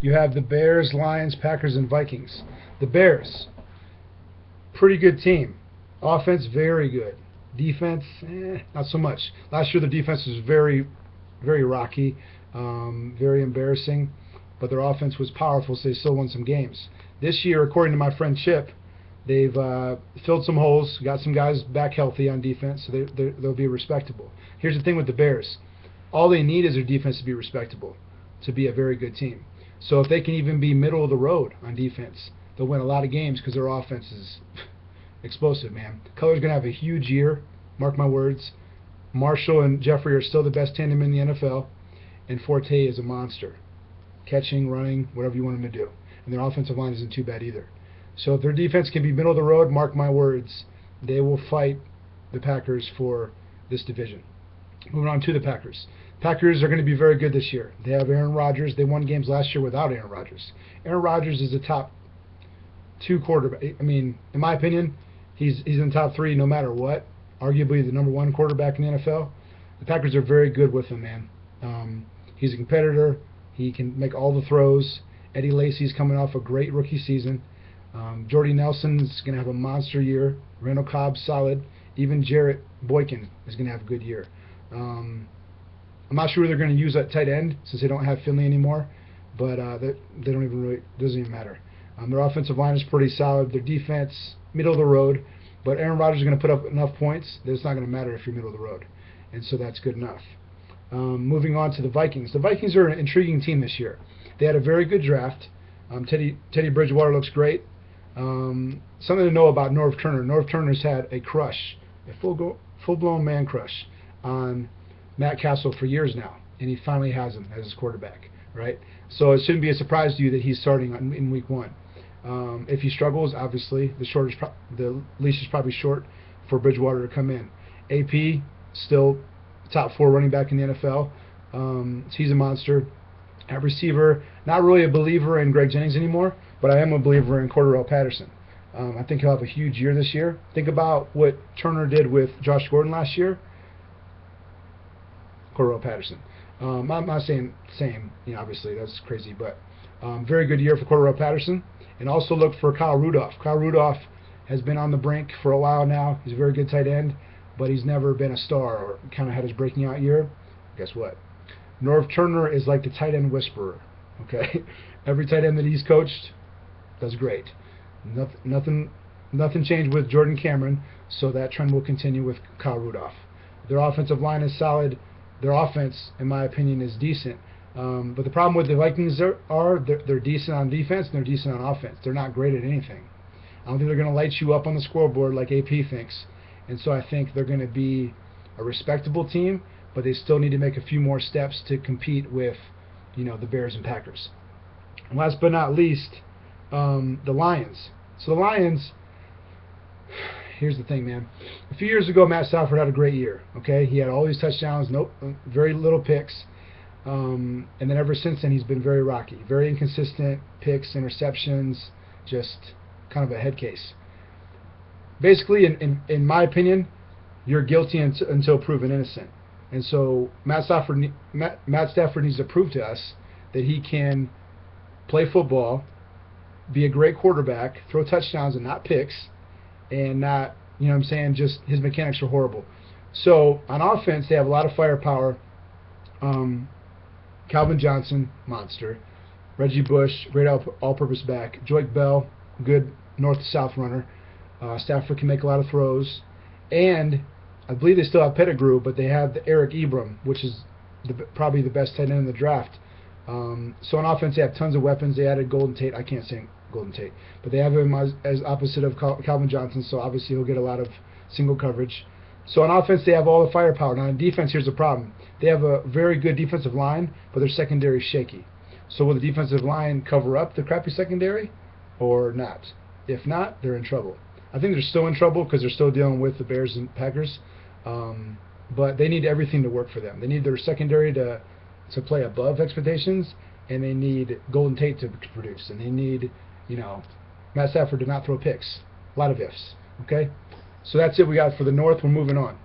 You have the Bears, Lions, Packers, and Vikings. The Bears, pretty good team. Offense, very good. Defense, not so much. Last year the defense was very, very rocky, very embarrassing, but their offense was powerful, so they still won some games. This year, according to my friend Chip, they've filled some holes, got some guys back healthy on defense, so they'll be respectable. Here's the thing with the Bears. All they need is their defense to be respectable, to be a very good team. So if they can even be middle of the road on defense, they'll win a lot of games because their offense is explosive, man. Cutler's going to have a huge year, mark my words. Marshall and Jeffrey are still the best tandem in the NFL, and Forte is a monster. Catching, running, whatever you want him to do. And their offensive line isn't too bad either. So if their defense can be middle of the road, mark my words, they will fight the Packers for this division. Moving on to the Packers. Packers are going to be very good this year. They have Aaron Rodgers. They won games last year without Aaron Rodgers. Aaron Rodgers is a top 2 quarterback. I mean, in my opinion, he's in the top 3 no matter what. Arguably the number 1 quarterback in the NFL. The Packers are very good with him, man. He's a competitor. He can make all the throws. Eddie Lacy's coming off a great rookie season. Jordy Nelson's going to have a monster year. Randall Cobb's solid. Even Jarrett Boykin is going to have a good year. I'm not sure they're going to use that tight end since they don't have Finley anymore, but they don't even really, doesn't even matter. Their offensive line is pretty solid. Their defense, middle of the road, but Aaron Rodgers is going to put up enough points that it's not going to matter if you're middle of the road, and so that's good enough. Moving on to the Vikings. The Vikings are an intriguing team this year. They had a very good draft. Teddy Bridgewater looks great. Something to know about Norv Turner. Norv Turner's had a crush, a full-blown man crush on Matt Castle for years now, and he finally has him as his quarterback, right? So it shouldn't be a surprise to you that he's starting in week 1. If he struggles, obviously the leash is probably short for Bridgewater to come in. AP still top 4 running back in the NFL. So he's a monster. At receiver, not really a believer in Greg Jennings anymore, but I am a believer in Cordarrelle Patterson. I think he'll have a huge year this year. Think about what Turner did with Josh Gordon last year. Cordarrelle Patterson. I'm not saying same, obviously that's crazy, but very good year for Cordarrelle Patterson. And also look for Kyle Rudolph. Kyle Rudolph has been on the brink for a while now. He's a very good tight end, but he's never been a star or kind of had his breaking out year. Guess what? Norv Turner is like the tight end whisperer. Okay, every tight end that he's coached does great. Nothing changed with Jordan Cameron, so that trend will continue with Kyle Rudolph. Their offensive line is solid. Their offense, in my opinion, is decent. But the problem with the Vikings they're decent on defense and they're decent on offense. They're not great at anything. I don't think they're going to light you up on the scoreboard like AP thinks. And so I think they're going to be a respectable team, but they still need to make a few more steps to compete with, the Bears and Packers. And last but not least, the Lions. So the Lions, here's the thing, man. A few years ago, Matt Stafford had a great year. Okay, he had all these touchdowns, very little picks, and then ever since then he's been very rocky, very inconsistent picks, interceptions, just kind of a head case. Basically, in my opinion, you're guilty until proven innocent. And so Matt Stafford needs to prove to us that he can play football, be a great quarterback, throw touchdowns and not picks, and not, just his mechanics are horrible. So on offense, they have a lot of firepower. Calvin Johnson, monster. Reggie Bush, great all-purpose back. Joique Bell, good north-to-south runner. Stafford can make a lot of throws. And I believe they still have Pettigrew, but they have the Eric Ebram, which is probably the best tight end in the draft. So on offense, they have tons of weapons. They added Golden Tate. I can't say Golden Tate, but they have him as opposite of Calvin Johnson, so obviously he'll get a lot of single coverage. So on offense, they have all the firepower. Now on defense, here's the problem. They have a very good defensive line, but their secondary is shaky. So will the defensive line cover up the crappy secondary or not? If not, they're in trouble. I think they're still in trouble because they're still dealing with the Bears and Packers. But they need everything to work for them. They need their secondary to play above expectations, and they need Golden Tate to produce, and they need, Matt Stafford to not throw picks. A lot of ifs. Okay? So that's it we got for the North. We're moving on.